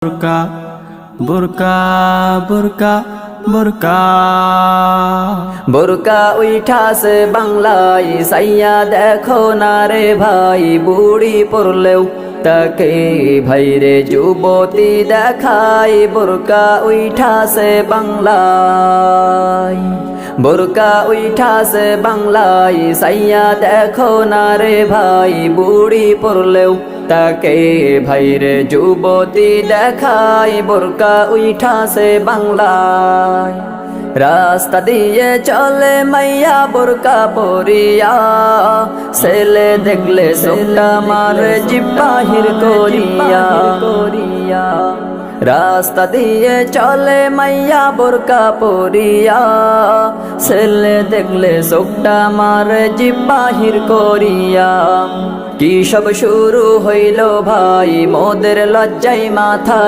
বোরকা বোরকা বোরকা বোরকা বোরকা উঠাছে বাংলায় সাইয়া দেখো না রে ভাই, বুড়ি পড়লেও তাকে ভাইরে যুবতী দেখাই। বোরকা উঠাছে বাংলায়, বোরকা উঠাছে বাংলায় সাইয়া দেখো না রে ভাই, বুড়ি পড়লেও তাকে ভাইরে যুবতী দেখাই। বোরকা উঠাছে বাংলায়, রাস্তা দিয়ে চলে মাইয়া বোরকা পরিয়া, ছেলে দেখলে সোটা মারে জিব্বাহির করিয়া। রাস্তা দিয়ে চলে মাইয়া বোরকা পরিয়া, ছেলে দেখলে সোটা মারে জিব্বাহির করিয়া। কি সব শুরু হইল ভাই, মোদের লজ্জায় মাথা